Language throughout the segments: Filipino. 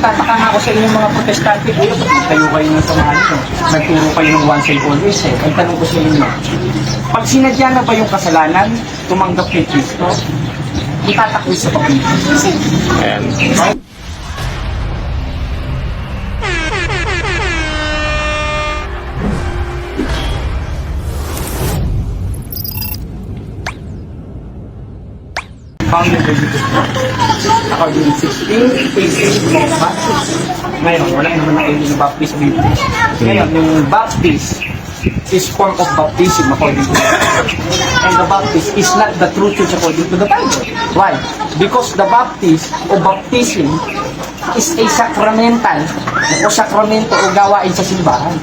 nagtataka nga ako sa inyong mga protestante, kayo kayo ng samahan nyo. Nagturo kayo ng one save always eh. Ang tanong ko sa inyo, pag sinadya na ba yung kasalanan, tumanggap kay Kristo, itatakwil sa pag-ibig. Ayan. Founded by Jesus Christ. According to 16, 18, mga baptist. Ngayon, wala naman na kayo yung baptist sa Biblia. Ngayon, yung baptist is form of baptism according to the Bible. And the baptist is not the true church according to the Bible. Why? Because the baptist o baptism is a sacramental o sakramento o gawain sa simbahan.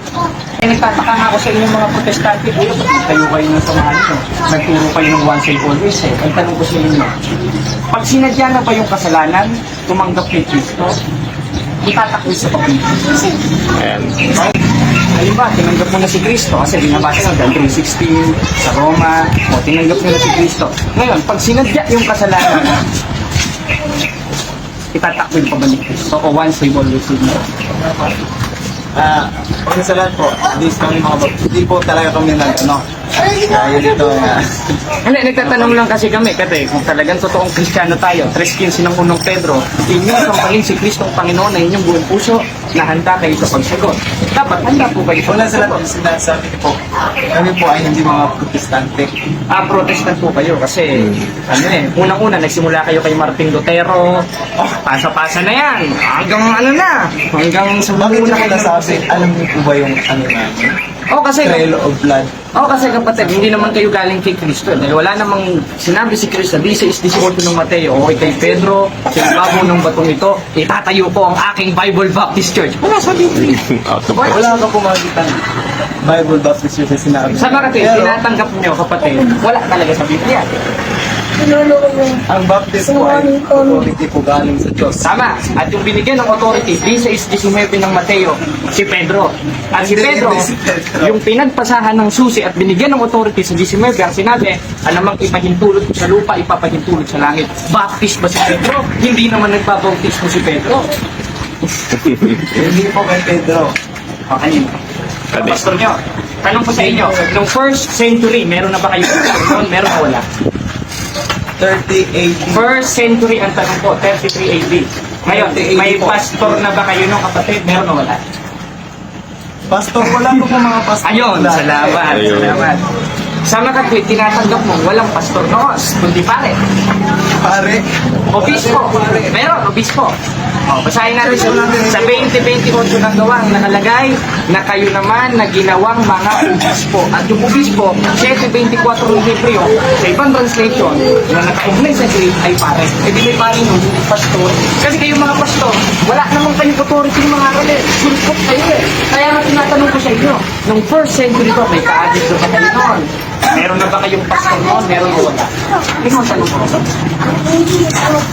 Nagtataka nga ako sa inyong mga protestante, kayo ng samahan nyo. Nagturo kayo ng one save always eh. Ang tanong ko sa inyo, pag sinadya na ba yung kasalanan, tumanggap kay Kristo, itatakwil sa pag-ibig. Ayan. Halimbawa, tinanggap mo na si Kristo kasi binabasa ng John 3:16 sa Roma, o tinanggap mo na si Kristo. Ngayon, pag sinadya yung kasalanan, itatakwil pa ba ni Kristo o one save always mo? Pag sa lahat po, hindi po talaga kami kaya dito Hindi, nagtatanong lang kasi kami, kung talagang totoong Kristiyano tayo, 3:15 ng unong Pedro, inyong sampalin si Kristo ang Panginoon na inyong buong puso na handa kayo sa pagsagot. Dapat handa po kayo sa Una sa lahat, pagsagot. sinasabi ko po, kami po ay hindi mga protestante. Protestant po kayo kasi, unang-una, nagsimula kayo kay Martin Lutero, pasa-pasa na yan, hanggang sa Bakit una yung kayo nasabi, alam niyo po ba yung namin? kasi Trail of blood. kasi kapatid, hindi naman kayo galing kay Kristo. Dahil wala namang sinabi si Kristo, 16:18 ng Mateo, o kay Pedro, sa ibabaw ng batong ito, itatayo ko ang aking Bible Baptist Church. Wala sa Biblia. Wala ka po makikita Bible Baptist Church na sinabi. Sa kapatid, tinatanggap niyo kapatid, wala talaga sa Biblia. Ang baptist po ay authority po galing sa Diyos. Tama. At yung binigyan ng authority, 16:19 ng Mateo, si Pedro. At si Pedro, yung pinagpasahan ng susi at binigyan ng authority sa 19, ang sinabi, anamang ipahintulot sa lupa, ipapahintulot sa langit. Baptist ba si Pedro? Hindi naman nagbabautismo si Pedro. Hindi po kay Pedro. Okay. Pastor nyo, tanong ko sa inyo, nung first century, meron na ba kayo noon? Meron o wala? 30 AD. First century ang tanong ko, 33 AD. Ngayon, may pastor na ba kayo nung kapatid? Meron o wala? Pastor, wala po po mga pastor. Ayun, salamat, Ayun. salamat. Sa makatwid, tinatanggap mo, walang pastor noon, kundi pare. Pare. Obispo. Meron, obispo. Basahin natin sa 20:28 ng gawang nakalagay na kayo naman na ginawang mga obispo. At yung obispo, 7:24 ng Hebreo, sa ibang translation, na nakaugnay sa Greek ay pare. E di may pare nun, hindi pastor. Kasi kayo mga pastor, wala namang kayong authority ng mga aralin. Sulpot kayo eh. Kaya nga tinatanong ko sa inyo, nung first century to, may ka-addit ko pa kayo noon. Meron na ba kayong pastor noon? Meron o wala? Ikaw ang tanong ko.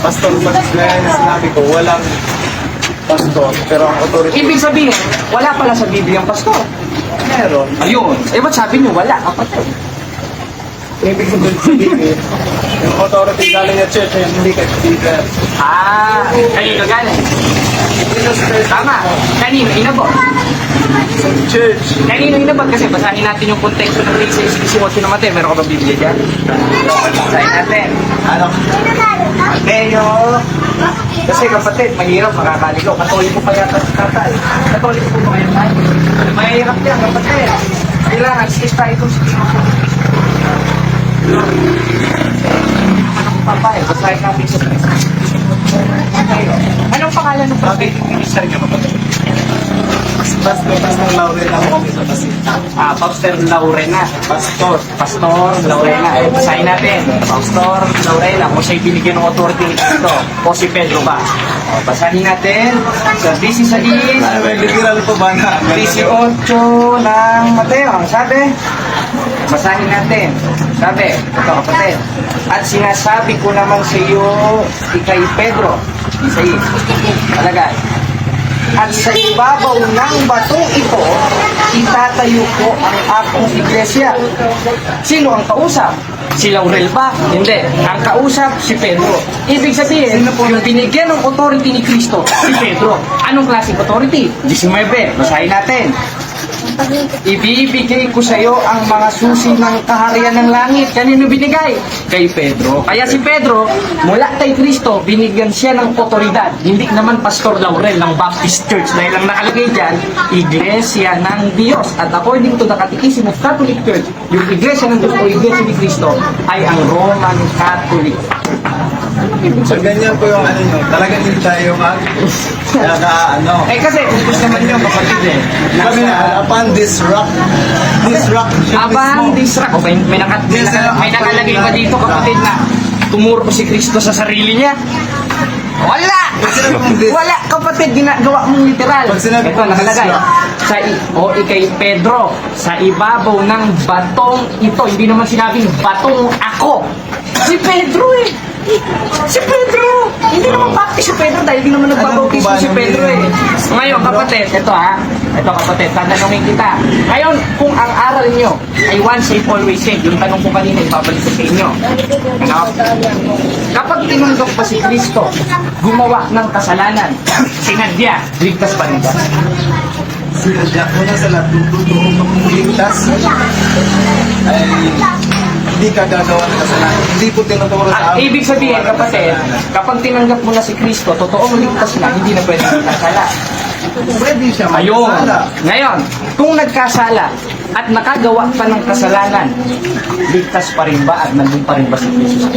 Pastor, gaya na sinabi ko, walang pastor. Pero ang authority, Ibig sabihin, wala pala sa Biblia ang pastor. meron. Ayun. Ba't sabi niyo wala? Kapatid. Ibig sabihin, yung authority galing sa church ay hindi kay Peter. Kanino galing? Tama. Kanino inabot? Sa church. Kanino inabot? Kasi basahin natin yung konteksto ng 16:18 na Mateo. Meron ka ba Biblia dyan? Basahin natin. Ano? Mateo. Kasi kapatid, mahirap makakaligaw. Katoliko pa yata sa tatay. Katoliko po ba kayo tayo? Mahirap yan kapatid. Kailangan, stick tayo itong Anong papay? Basahin natin sa Anong pangalan ng Bakit yung minister ka kapatid? Pastor Laurel ako kami sa Pasita. Pastor Laurena. Pastor. Pastor Laurena. Basahin natin. Pastor Laurena. Kung siya'y binigyan ng authority ni Cristo. O si Pedro ba? Basahin natin. Sa 16. Literal po ba na? 18 ng Mateo. Ang sabi? Basahin natin. Sabi, ito kapatid. At sinasabi ko naman sa iyo, ikay Pedro. Isay. Talagay. At sa ibabaw ng batong ito, itatayo ko ang aking iglesia. Sino ang kausap? Si Laurel ba? Hindi. Ang kausap, si Pedro. Ibig sabihin, yung binigyan ng authority ni Kristo, si Pedro. Anong klaseng authority? 19. Basahin natin. Ibibigay ko sa iyo ang mga susi ng kaharian ng langit. Kanino binigay? Kay Pedro. Kaya si Pedro, mula kay Kristo, binigyan siya ng otoridad. Hindi naman Pastor Laurel ng Baptist Church. Dahil ang nakalagay dyan, Iglesia ng Diyos. At according to the Catechism of Catholic Church, yung Iglesia ng Diyos o Iglesia ni Kristo ay ang Roman Catholic. So, ganyan po yung ano nyo. Talagang hindi tayo Eh kasi, kung gusto naman nyo, kapatid eh. Kami na, upon this rock Abang disrak. O, may nakalagay pa dito, kapatid, na tumuro si Kristo sa sarili niya. Wala! Wala, kapatid, ginagawa mong literal. Pag sinabi Ito, kong nakalagay. Ikay Pedro, sa ibabaw ng batong ito. Hindi naman sinabing batong ako. Si Pedro eh. Si Pedro! Hindi naman baptist si Pedro dahil hindi naman nagbabautismo si Pedro eh. Ngayon, kapatid, ito kapatid, tatanungin kita. Ngayon, kung ang aral nyo ay once saved, always saved, yung tanong ko kanina, ibabalik ko sa inyo. Ano? Kapag tinanggap pa si Kristo, gumawa ng kasalanan, sinadya, ligtas pa rin ba? Sinadya ko na sa lahat ng totoo ligtas ay hindi ka gagawa ng kasalanan. Hindi po tinuturo sa amin. Ibig sabihin, kapatid, kapag tinanggap mo na si Kristo, totoong ligtas na, hindi na pwede magkasala. Pwede siya Ayun. magkasala. Ngayon, kung nagkasala at nakagawa pa ng kasalanan, ligtas pa rin ba at nandun pa rin ba si Kristo?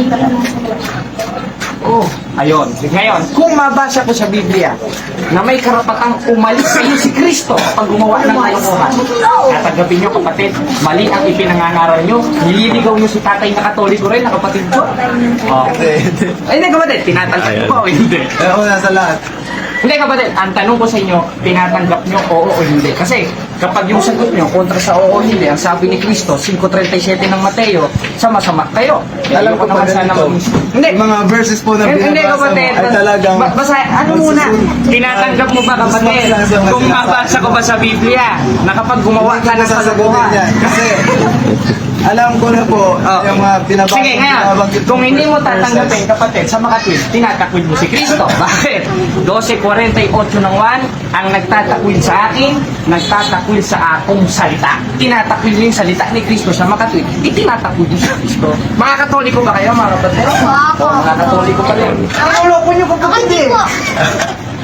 Oh, ayun. Ngayon, kung mabasa ko sa Biblia na may karapatang umalis sa iyo si Kristo pag gumawa ng kalokohan, tatagapin nyo, kapatid, mali ang ipinangangaral nyo, nililigaw nyo si tatay na Katoliko rin, na kapatid ko. Oh. Ay, hindi kapatid, tinatanggap ko ba o hindi? Kaya una sa lahat. Hindi kapatid, ang tanong ko sa inyo, tinatanggap nyo oo o hindi? Kasi kapag yung sagot nyo kontra sa oo o hindi, ang sabi ni Kristo, 5.37 ng Mateo, sama-sama kayo. Alam ko pa ganito. Hindi. Mga verses po na Hindi binabasa mo kapatid, ay talagang basta ano muna, tinatanggap mo ba kapatid, kung mabasa ko ba sa Biblia, na kapag gumawa ka ng sasagutin kalokohan, yan. Kasi alam ko na po Oh. yung mga pinabasa. Sige, ngayon, kung hindi mo tatanggapin, kapatid, sa makatwid, tinatakwid mo si Kristo. Bakit? 12:48 ng 1, ang nagtatakwid sa akin, nagtatakwid sa akong salita. Tinatakwid mo yung salita ni Kristo sa makatwid, itinatakwid mo si Kristo. Mga Katoliko ba kayo, mga kapatid? Opo. Mga Katoliko pa rin. Niloloko nyo kapatid eh.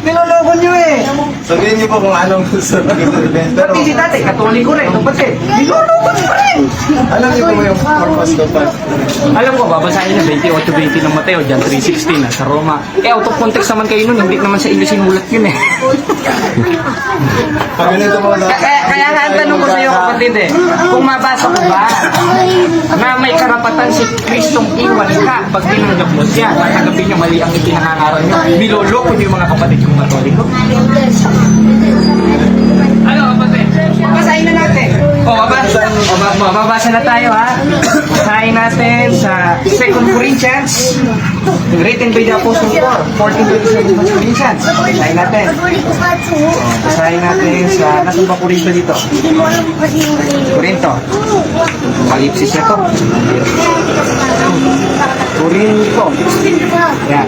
Niloloko nyo eh. Sabihin niyo po kung anong gusto na sabihin. Pero Pati si tatay, Katoliko rin, kapatid. Niloloko nyo pa rin. alam niyo po ba yung purpose ko pa? Alam ko, babasahin niya 28:20 ng Mateo, John 3:16 na sa Roma. Out of context naman kayo nun, hindi naman sa inyo sinulat yun eh. Pag ganito po na. Kaya nga ang tanong ko sa iyo kapatid eh, kung mabasa ko ba na may karapatan si Kristong iwan ka pag tinanggap mo siya, tatanggapin niyo mali ang ipinangangaral niyo, niloloko niyo yung mga kapatid yung Katoliko. Ano kapatid? Basahin na natin. Mababasa na tayo ha. Basahin natin sa 2 Corinthians, written by the Apostle Paul, 14:27 Corinthians. Basahin natin. Basahin natin sa, nasaan ba Corinto dito? Corinto. Palipsis na to. Corinto. Yan.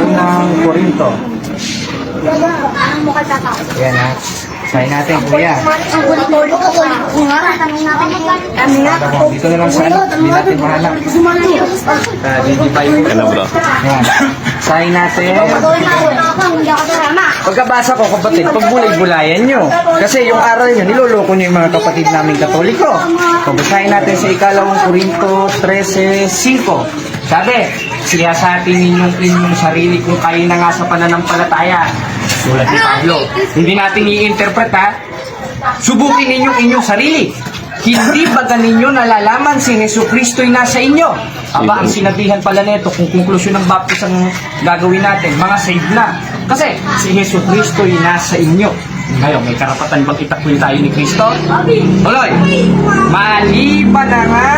Unang Corinto. Yan ha. Basahin natin, kuya. Dito na lang sa ano, hindi natin mahanap. Ano bro? Yan. Basahin natin. Pagkabasa ko kapatid, pagbulay-bulayan nyo. Kasi yung aral nyo, niloloko nyo yung mga kapatid naming Katoliko. Pagbasahin natin sa 2 Corinto 13:5. Sabi, siyasatin ninyong inyong sarili kung kayo na nga sa pananampalataya. Sulat ni Pablo. Hindi natin i-interpret ha. Subukin ninyong inyong sarili. Hindi ba ninyo nalalaman si Jesucristo'y nasa inyo? Aba, ang sinabihan pala nito, kung konklusyon ng baptism ang gagawin natin, mga saved na. Kasi si Jesucristo'y nasa inyo. Ngayon, may karapatan bang itakwil tayo ni Kristo? Tuloy! Maliban na nga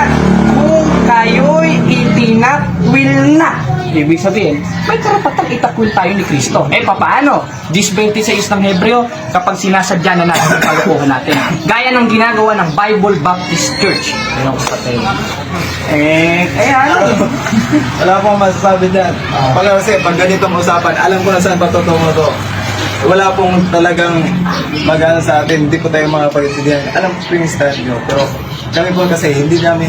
kung kayo'y itinakwil na. ibig sabihin, may karapatang itakwil tayo ni Kristo. Papaano? 10:26 ng Hebreo, kapag sinasadya na natin ang kalokohan natin. Gaya ng ginagawa ng Bible Baptist Church. Ano ko patay? Kaya ano? Wala akong masasabi dyan. Pag ganitong usapan, alam ko na saan patutungo to. Wala pong talagang magana sa atin, hindi po tayo mga pag-intindihan. Alam ko yung stand nyo, pero kami po kasi hindi namin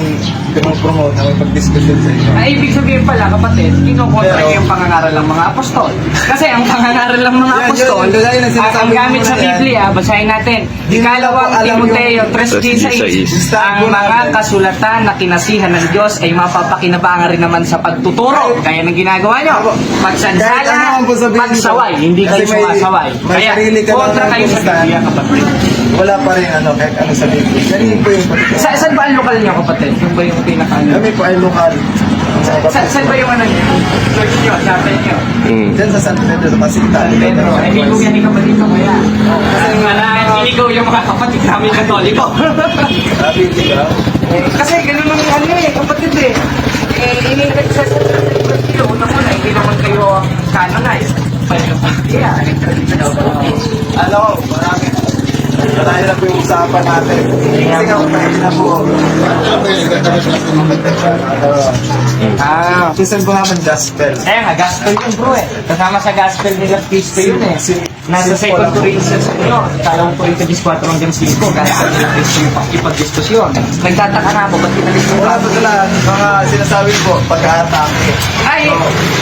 promote na may pag-discussion sa inyo. Ibig sabihin pala, kapatid, kinukontra Pero- yung pangangaral ng mga apostol. Kasi ang pangangaral ng mga Yan, apostol, yun, gaya ng sinasabi ang gamit mo sa na yan. Biblia, basahin natin. Hindi nila Ikalawang po alam Timoteo yung- 3:16, ang mga kasulatan na kinasihan ng Diyos ay mapapakinabangan rin naman sa pagtuturo. Kaya ng ginagawa nyo, Kahit ano pagsansala, ang po sabihin pagsaway, nito. hindi kayo Kasi may- sumasaway. may Kaya sarili ka lang kontra na kayo sa kumustahan. Biblia, kapatid. Wala pa rin kahit ano sa Biblia. Ganyan po yung patutungo. Saan ba ang lokal nyo, kapatid? Yung ba yung pinaka Kami po ay lokal. Saan ba yung ano nyo? Church nyo, chapel nyo? Mm. Diyan sa San Pedro, sa Pasinta. Pedro, hindi ko yan ikaw dito kaya. Kasi Hindi ko yung mga kapatid namin katoliko. Sabi, di ba? Kasi ganun ang ano kapatid Ini-expect sa una-una, hindi naman kayo canonize. Yeah, Ano, marami na po yung usapan natin. Kasi nga, marami na po. Season po naman gospel. Kaya nga, gospel yun bro Kasama sa gospel nila Cristo yun Nasa 2 Corinthians Kalawang Corinthians 4 hanggang 5, gospel nila Cristo yung pakipag-diskusyon. Nagtataka na ako, ba't pinalis mo Wala po sila, mga sinasabi ko, pagka-atake. Ay,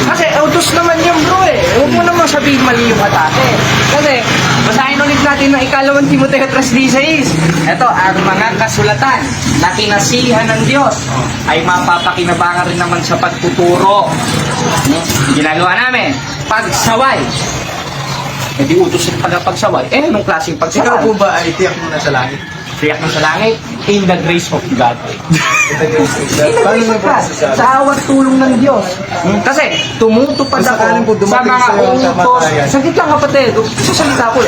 kasi utos naman yung bro Huwag mo naman sabihin mali yung atake. Kasi, basahin ulit natin ng ikalawang Timoteo 3:16. Ito, ang mga kasulatan na kinasihan ng Diyos ay mapapakinabangan rin naman sa pagtuturo. Ginagawa namin, pagsaway. Hindi utos yung pagsaway. Anong klaseng Ikaw pagsaway? po ba ay tiyak mo na sa langit? Tiyak mo sa langit, in the grace of God. Paano mo po Sa masasabi? awat tulong ng Diyos. Kasi tumutupad Kung sakaling po ako sa dumating mga sa'yo ang utos. kamatayan. Saglit lang kapatid, sasalita ko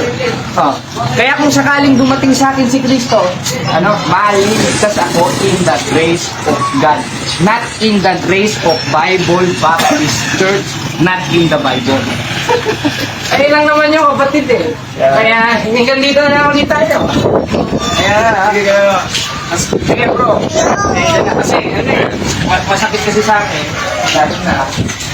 Kaya kung sakaling dumating sa akin si Kristo, maliligtas ako in the grace of God. Not in the grace of Bible Baptist Church, not in the Bible. Ayun lang naman yung kapatid Kaya hanggang dito na ulit tayo. Kaya, Sige kayo. sige bro, kasi masakit kasi sa akin. Lalo na,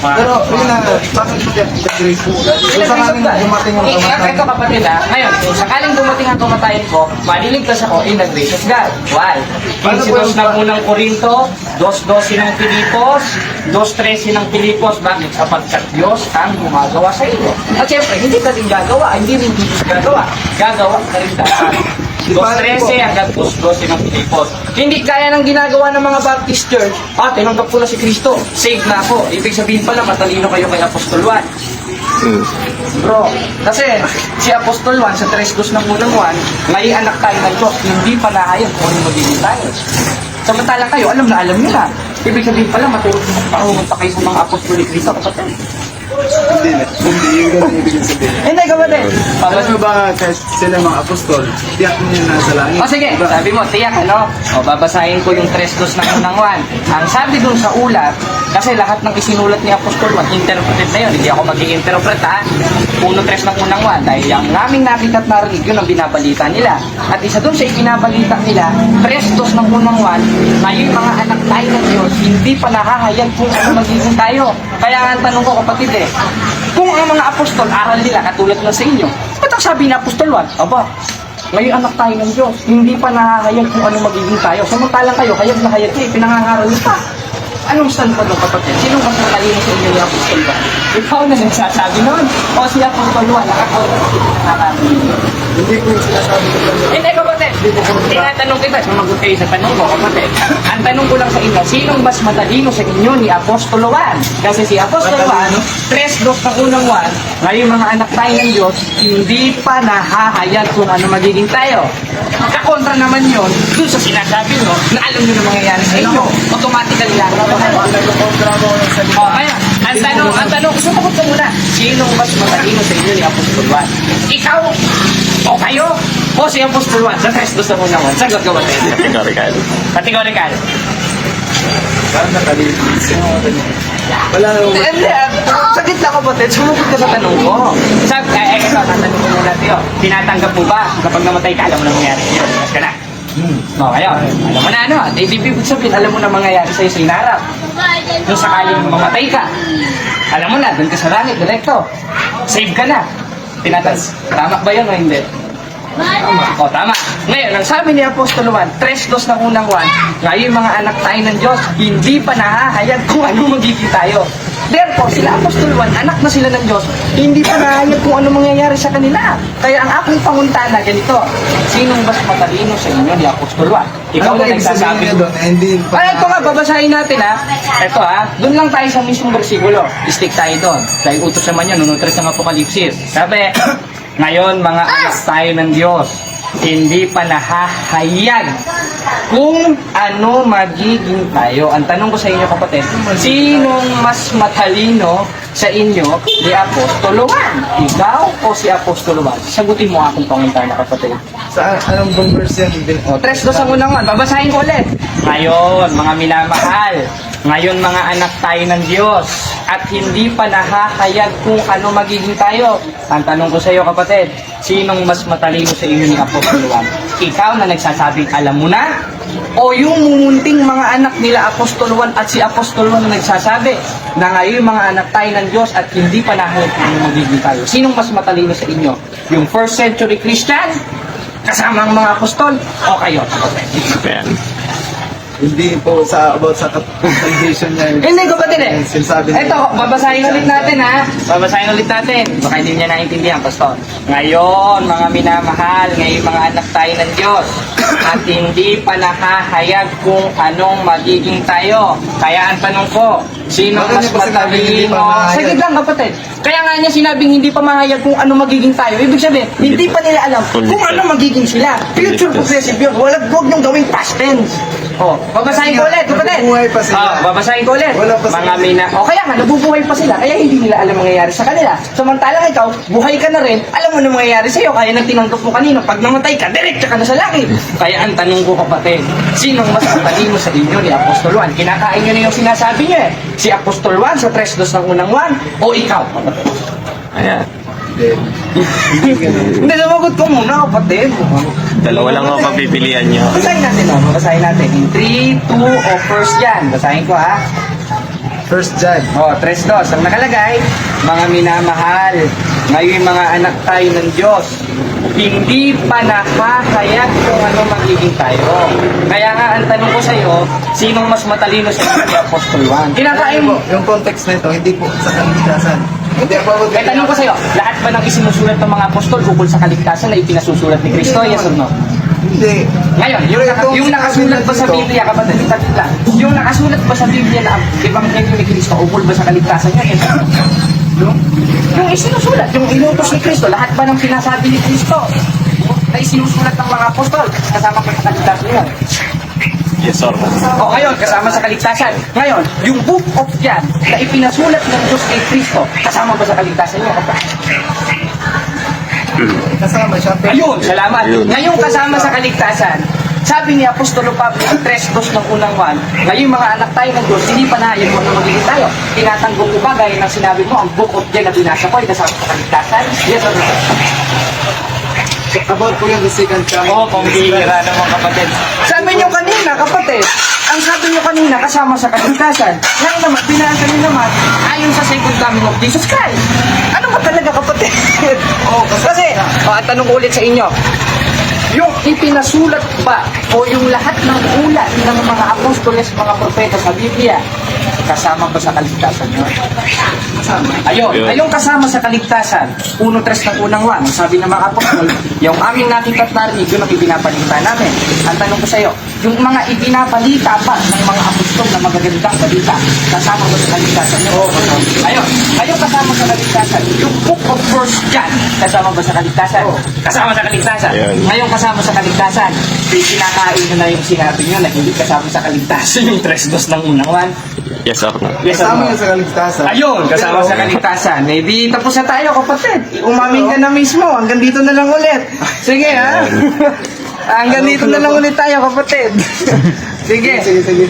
Pero, yun na, bakit mo tiyak sa grace po? Kung sakaling dumating ang kamatayan. Ito kapatid ngayon, kung sakaling dumating ang kamatayan ko, maliligtas ako in the grace of God. Why? Principles ng unang Korinto, 2:12 ng Pilipos, 2:13 ng Pilipos, bakit? Sapagkat Diyos ang gumagawa sa iyo. At syempre, hindi ka din gagawa, hindi rin Diyos gagawa. Gagawa ka rin dapat. 2:13 hanggang 2:12 ng Pilipos. Hindi kaya ng ginagawa ng mga Baptist Church, tinanggap ko na si Kristo, saved na ako. Ibig sabihin pala, matalino kayo kay Apostol Juan. Mm. Bro, kasi si Apostol Juan sa 3:2 ng unang Juan, may anak tayo ng Diyos, hindi pa nahayag kung ano magiging tayo. Samantala kayo, alam nyo na. Ibig sabihin pala, matulog pa kayo sa mga apostol ni Kristo, kapatid. Hindi na. Hindi, yung ganun ibig sabihin. Hindi, kapatid. Alam mo ba, kahit sila mga apostol, tiyak mo yun nasa langit. O sige, Diba? sabi mo, tiyak babasahin ko yung 3:2 ng unang Juan. Ang sabi dun sa ulat, kasi lahat ng isinulat ni Apostol Juan, interpreted na yun, hindi ako mag-i-interpret 1:3 ng unang Juan, dahil yung naming nakita at narinig, yun ang binabalita nila. At isa dun sa ibinabalita nila, 3:2 ng unang Juan, na yung mga anak tayo ng Diyos, hindi pa nakahayag kung ano magiging tayo. Kaya nga ang tanong ko kapatid kung ang mga apostol, aral nila katulad na sa inyo, ba't ang sabi ni Apostol Juan, aba, ngayon anak tayo ng Diyos, hindi pa nahahayag kung ano magiging tayo. Samantalang kayo, hayag na hayag kayo, pinangangaral niyo pa. Anong stand pa doon kapatid? Sino mas matalino sa inyo ni Apostol Juan? Ikaw na nagsasabi noon. O si Apostol Juan, Hindi ko yung sinasabi ko lang. Hindi kapatid, tinatanong kita, sumagot kayo sa tanong ko kapatid. Ang tanong ko lang sa inyo, sinong mas matalino sa inyo ni Apostol Juan? Kasi si Apostol Juan, 3:2 ng unang Juan, ngayon mga anak tayo ng Diyos, hindi pa nahahayag kung ano magiging tayo. Kakontra naman yun, dun sa sinasabi mo, na alam nyo na mangyayari sa inyo. Automatically lang. Nagkukontra mo ng salita. Kaya, ang tanong, sumagot ka muna, sinong mas matalino sa inyo ni Apostol Juan? Ikaw, o kayo, o si Apostol Juan, sa 3:2 ng unang Juan, sagot ka ba tayo? Categorical. Categorical. Parang nakalilito. Wala na po. Hindi, sakit lang kapatid. Sumagot ka sa tanong ko. Sabi, ito, tatanong ko muna sa'yo. Tinatanggap mo ba kapag namatay ka, alam mo na mangyayari sa'yo? Mas ka na. O, kayo, alam mo na ano. Ibig sabihin, alam mo na mangyayari sa'yo sa inarap. Kung sakaling mamatay ka, alam mo na, doon ka sa langit, direkto. Save ka na. Tama ba yun o hindi? O, tama. Ngayon, ang sabi ni Apostol Juan, 3:2 ng unang Juan, ngayon mga anak tayo ng Diyos, hindi pa nahahayag kung ano magiging tayo. Therefore, sila Apostol Juan, anak na sila ng Diyos, hindi pa nahahayag kung ano mangyayari sa kanila. Kaya ang aking panguntana, ganito, sinong mas matalino sa inyo ni Apostol Juan? Ikaw na nagsasabi. Hindi Ay, ito nga, babasahin natin ha. Ito ha, doon lang tayo sa mismong bersikulo. Stick tayo doon. Dahil utos naman yun, nunutris ng Apokalipsis. Sabi, ngayon mga anak tayo ng Diyos, hindi pa nahahayag kung ano magiging tayo. Ang tanong ko sa inyo kapatid, sinong mas matalino sa inyo ni Apostol Juan? Ikaw o si Apostol Juan? Sagutin mo akong panguntana kapatid. Sa anong bang verse yan? O, 3:2 ang unang Juan. Babasahin ko ulit. Ngayon, mga minamahal, ngayon mga anak tayo ng Diyos, at hindi pa nahahayag kung ano magiging tayo. Ang tanong ko sa iyo kapatid, sinong mas matalino sa inyo ni Apostol Juan? Ikaw na nagsasabing alam mo na? O yung mumunting mga anak nila Apostol Juan at si Apostol Juan na nagsasabi na ngayon mga anak tayo ng Diyos at hindi pa nahayag kung ano magiging tayo? Sinong mas matalino sa inyo? Yung first century Christian? Kasama ang mga apostol? O kayo? Ayan. Hindi po about sa salvation niya. Hindi kapatid eh. Sinasabi niya. Ito, babasahin ulit natin ha. Babasahin ulit natin. Baka hindi niya naintindihan, Pastor. Ngayon, mga minamahal, ngayon mga anak tayo ng Diyos, at hindi pa nakahayag kung anong magiging tayo. Kaya ang tanong ko, sino Bakit mas niya pa sinabing hindi pa matalino? mahayag? Saglit lang kapatid. Kaya nga niya sinabing hindi pa mahayag kung ano magiging tayo. Ibig sabihin, hindi pa nila alam kung ano magiging sila. Future progressive yun. Huwag niyong gawing past tense. Oh, babasahin ko ulit, kapatid. Nabubuhay pa sila. Babasahin ko ulit. Wala pa sila. Mga mina. O kaya nga, nabubuhay pa sila. Kaya hindi nila alam mangyayari sa kanila. Samantalang ikaw, buhay ka na rin. Alam mo na mangyayari sa'yo. Kaya nang tinanggap mo kanino. Pag namatay ka, diretso ka na sa langit. Kaya ang tanong ko kapatid, sinong mas matalino sa inyo ni Apostol Juan? Kinakain nyo na yung sinasabi nyo eh. Si Apostol Juan sa 3:2 ng unang Juan o ikaw? Ayan. Hindi, sumagot ko muna kapatid. Dalawa lang ako mapipilian nyo. Basahin natin o. Basahin natin. In 3, 2 o first John. Basahin ko ha. First John. O, 3:2. Ang nakalagay, mga minamahal, ngayon mga anak tayo ng Diyos, hindi pa nakahayag kung ano magiging tayo. Kaya nga, ang tanong ko sa iyo, sinong mas matalino sa inyo ni Apostol Juan? Kinakain mo. Yung context na ito, hindi po sa kaligtasan. Hindi po. May tanong ko sa iyo, lahat ba ng isinusulat ng mga apostol ukol sa kaligtasan na ipinasusulat ni Kristo? Yes or no? Hindi. Ngayon, yung nakasulat ba sa Biblia, kapatid, itatid lang. Yung nakasulat ba sa Biblia na ang Ebanghelyo ni Kristo ukol ba sa kaligtasan niya? Yes or no? Yung isinusulat, yung inutos ni Kristo, lahat ba ng pinasabi ni Kristo na isinusulat ng mga apostol, kasama pa sa kaligtasan niya? Yes, sir. O ngayon, kasama sa kaligtasan. Ngayon, yung book of John na ipinasulat ng Diyos kay Kristo, kasama ba sa kaligtasan niya? Kasama siya. Ayun, salamat. Ayun. Ngayong kasama sa kaligtasan, sabi ni Apostolo Pablo ng 3:2 ng unang Juan, ngayong mga anak tayo ng Diyos, hindi pa nahayag kung ano magiging tayo. Tinatanggol ko ba, gaya ng sinabi mo, ang book of John na binasa ko ay kasama sa kaligtasan? Yes or no? About po yung the second coming. Oo, pambihira naman kapatid. Sabi niyo kanina, kapatid, ang sabi niyo kanina, kasama sa kaligtasan. Ngayon naman, binasa niyo naman, ayon sa second coming of Jesus Christ. Ano ba talaga, kapatid? Kasi, ang tanong ko ulit sa inyo, yung ipinasulat ba o yung lahat ng ulat ng mga apostoles, mga propeta sa Biblia, kasama ba sa kaligtasan nyo? Kasama. Ayun, Yun. ayun kasama sa kaligtasan. 1:3 ng unang Juan, sabi ng mga apostol, yung aming nakita at narinig, yun ang ibinapalita namin. Ang tanong ko sa iyo, yung mga ibinapalita ba ng mga apostol na magagandang balita, kasama ba sa kaligtasan nyo? Ayun, ayun kasama sa kaligtasan. Yung book of First John, kasama ba sa kaligtasan? Kasama sa kaligtasan. Ayun. Ngayon kasama sa kaligtasan. Pinakain nyo na yung sinabi nyo na hindi kasama sa kaligtasan yung 3:2 ng unang Juan. Yes, sir. Yes, Kasama ano? yun sa kaligtasan. Ayun, kasama Pero, sa kaligtasan. Eh di tapos na tayo kapatid. Umamin ka na mismo. Hanggang dito na lang ulit. Sige ha. Hanggang dito na lang ulit tayo kapatid. Sige. Sige.